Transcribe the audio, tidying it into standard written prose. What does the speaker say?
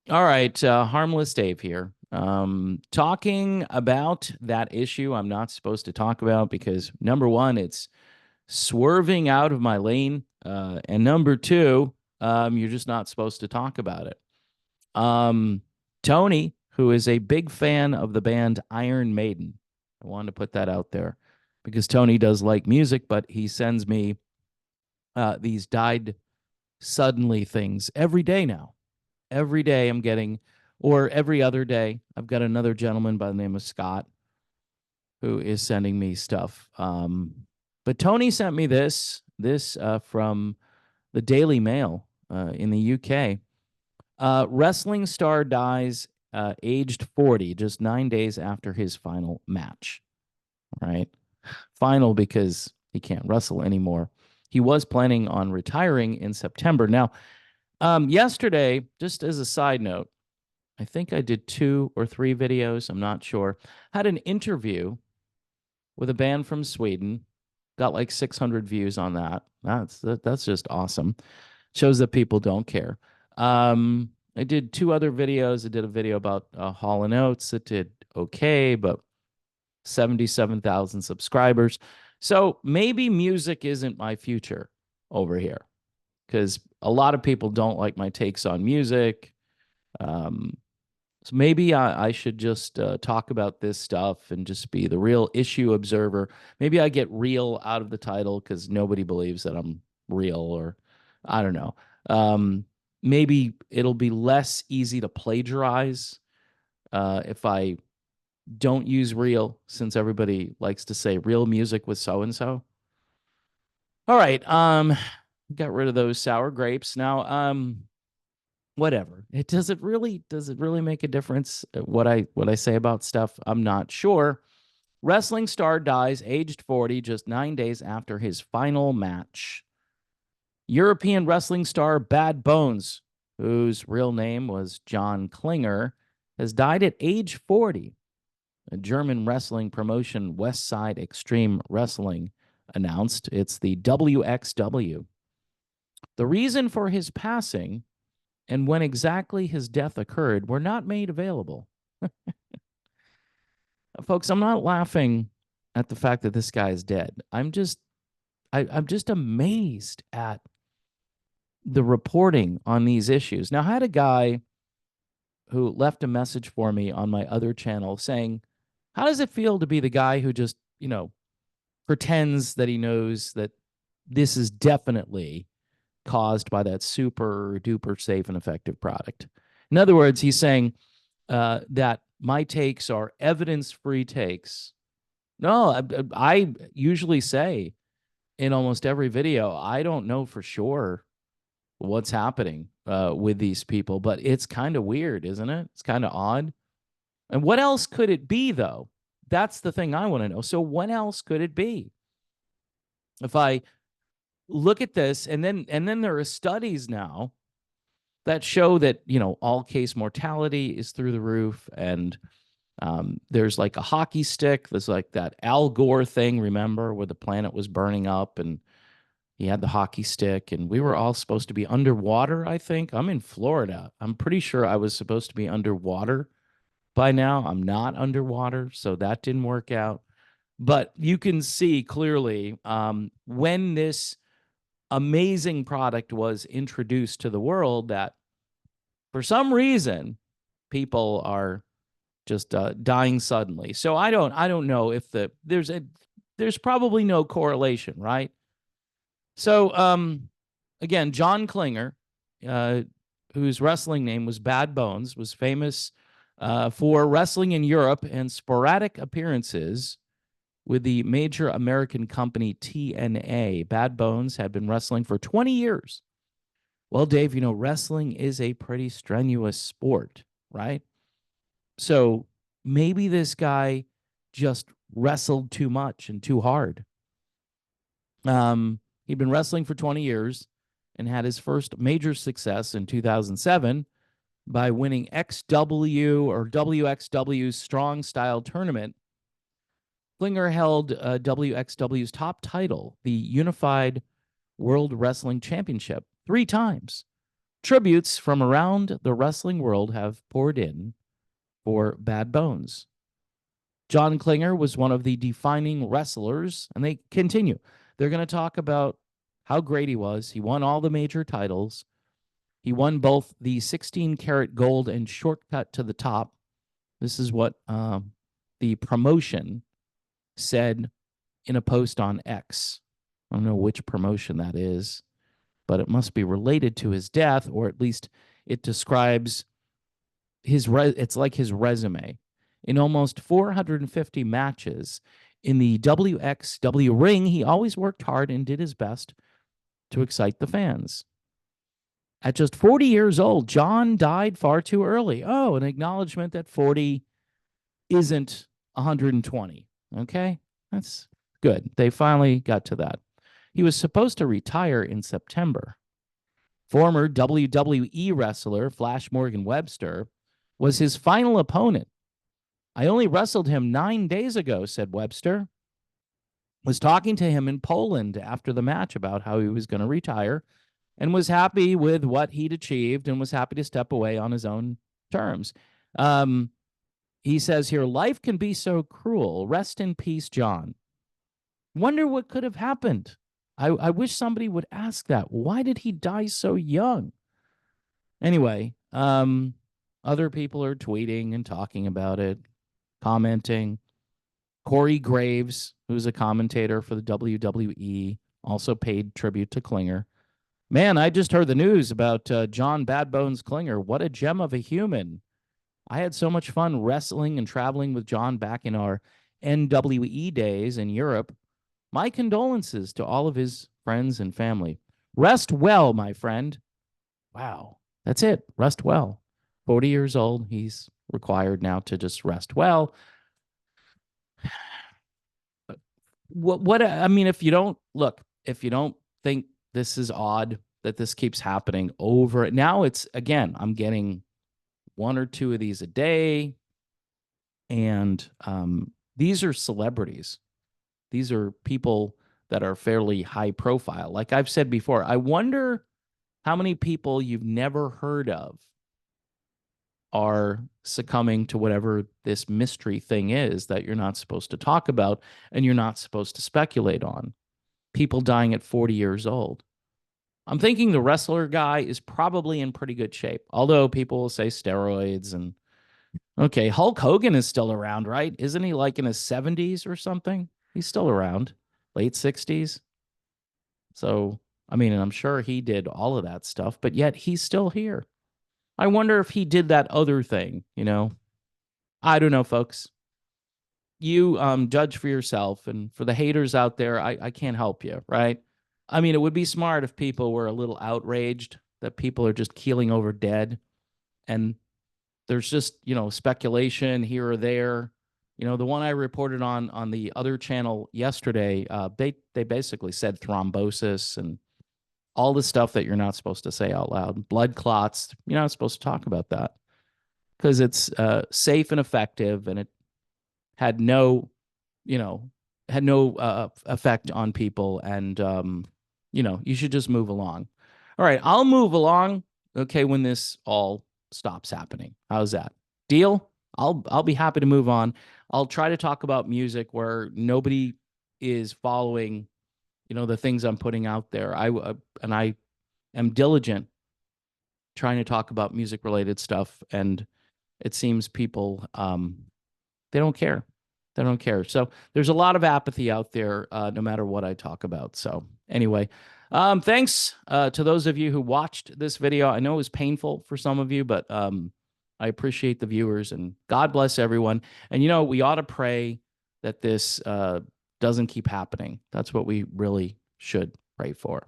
All right, harmless Dave here. Talking about that issue I'm not supposed to talk about because number one, it's swerving out of my lane, and number two, you're just not supposed to talk about it. Um, Tony, who is a big fan of the band Iron Maiden, I wanted to put that out there because Tony does like music, but he sends me these died suddenly things every day now. Every day I'm getting, or every other day, I've got another gentleman by the name of Scott who is sending me stuff. But Tony sent me this from the Daily Mail in the UK. Wrestling star dies aged 40, just 9 days after his final match. Right, final because he can't wrestle anymore. He was planning on retiring in September. Now, yesterday, just as a side note, I think I did 2 or 3 videos. I'm not sure. Had an interview with a band from Sweden. Got like 600 views on that. That's just awesome. Shows that people don't care. I did 2 other videos. I did a video about Hall and Oates that did okay, but 77,000 subscribers. So maybe music isn't my future over here because a lot of people don't like my takes on music. Um, so maybe I should just talk about this stuff and just be the real issue observer. Maybe I get real out of the title because nobody believes that I'm real, or I don't know. Um, Maybe it'll be less easy to plagiarize if I don't use real, since everybody likes to say real music with so and so. All right, got rid of those sour grapes. Now, whatever. It does it really make a difference what I say about stuff? I'm not sure. Wrestling star dies aged 40 just 9 days after his final match. European wrestling star Bad Bones, whose real name was John Klinger, has died at age 40. A German wrestling promotion, West Side Extreme Wrestling, announced it's the WXW. The reason for his passing and when exactly his death occurred were not made available. Folks, I'm not laughing at the fact that this guy is dead. I'm just amazed at the reporting on these issues. Now, I had a guy who left a message for me on my other channel saying, "How does it feel to be the guy who just, pretends that he knows that this is definitely caused by that super duper safe and effective product?" In other words, he's saying that my takes are evidence free takes. No, I usually say in almost every video, I don't know for sure what's happening with these people, but it's kind of weird, isn't it? It's kind of odd. And what else could it be, though? That's the thing I want to know. So, what else could it be? If I look at this, and then there are studies now that show that all case mortality is through the roof, and there's like a hockey stick. There's like that Al Gore thing, remember, where the planet was burning up and he had the hockey stick, and we were all supposed to be underwater. I think I'm in Florida. I'm pretty sure I was supposed to be underwater by now. I'm not underwater, so that didn't work out. But you can see clearly when this amazing product was introduced to the world that for some reason people are just dying suddenly. So I don't know if there's probably no correlation, right? So again, John Klinger, uh, whose wrestling name was Bad Bones, was famous for wrestling in Europe and sporadic appearances with the major American company TNA. Bad Bones had been wrestling for 20 years. Well, Dave, wrestling is a pretty strenuous sport, right? So maybe this guy just wrestled too much and too hard. He'd been wrestling for 20 years and had his first major success in 2007 by winning XW or WXW's Strong Style Tournament. Klinger held WXW's top title, the Unified World Wrestling Championship, 3 times tributes from around the wrestling world have poured in for Bad Bones. John Klinger was one of the defining wrestlers, and they continue. They're going to talk about how great he was. He won all the major titles. He won both the 16-karat gold and shortcut to the top. This is what the promotion said in a post on X. I don't know which promotion that is, but it must be related to his death, or at least it describes it's like his resume. In almost 450 matches in the WXW ring, he always worked hard and did his best to excite the fans. At just 40 years old, John died far too early. Oh, an acknowledgement that 40 isn't 120. Okay, that's good. They finally got to that. He was supposed to retire in September. Former WWE wrestler Flash Morgan Webster was his final opponent. I only wrestled him 9 days ago, said Webster. Was talking to him in Poland after the match about how he was going to retire and was happy with what he'd achieved and was happy to step away on his own terms. He says here, life can be so cruel. Rest in peace, John. Wonder what could have happened. I wish somebody would ask that. Why did he die so young? Anyway, other people are tweeting and talking about it, commenting. Corey Graves, who's a commentator for the WWE, also paid tribute to Klinger. Man, I just heard the news about John Bad Bones Klinger. What a gem of a human. I had so much fun wrestling and traveling with John back in our NWE days in Europe. My condolences to all of his friends and family. Rest well, my friend. Wow, that's it. Rest well. 40 years old. He's required now to just rest well. What I mean, if you don't think this is odd that this keeps happening over now, it's again, I'm getting one or two of these a day, and these are celebrities. These are people that are fairly high profile. Like I've said before, I wonder how many people you've never heard of are succumbing to whatever this mystery thing is that you're not supposed to talk about and you're not supposed to speculate on. People dying at 40 years old. I'm thinking the wrestler guy is probably in pretty good shape, although people will say steroids and okay, Hulk Hogan is still around, right? Isn't he like in his 70s or something? He's still around, late 60s. So, I mean, and I'm sure he did all of that stuff, but yet he's still here. I wonder if he did that other thing, you know? I don't know, folks. You judge for yourself, and for the haters out there, I can't help you, right? I mean, it would be smart if people were a little outraged that people are just keeling over dead, and there's just, you know, speculation here or there. You know, the one I reported on the other channel yesterday, they basically said thrombosis and all the stuff that you're not supposed to say out loud. Blood clots, you're not supposed to talk about that because it's safe and effective, and it had no, you know, effect on people, and you know, you should just move along. All right, I'll move along. Okay, when this all stops happening, how's that? Deal? I'll be happy to move on. I'll try to talk about music where nobody is following, you know, the things I'm putting out there. I am diligent trying to talk about music related stuff, and it seems people they don't care. They don't care. So there's a lot of apathy out there, no matter what I talk about. So anyway, thanks to those of you who watched this video. I know it was painful for some of you, but I appreciate the viewers, and God bless everyone. And, you know, we ought to pray that this doesn't keep happening. That's what we really should pray for.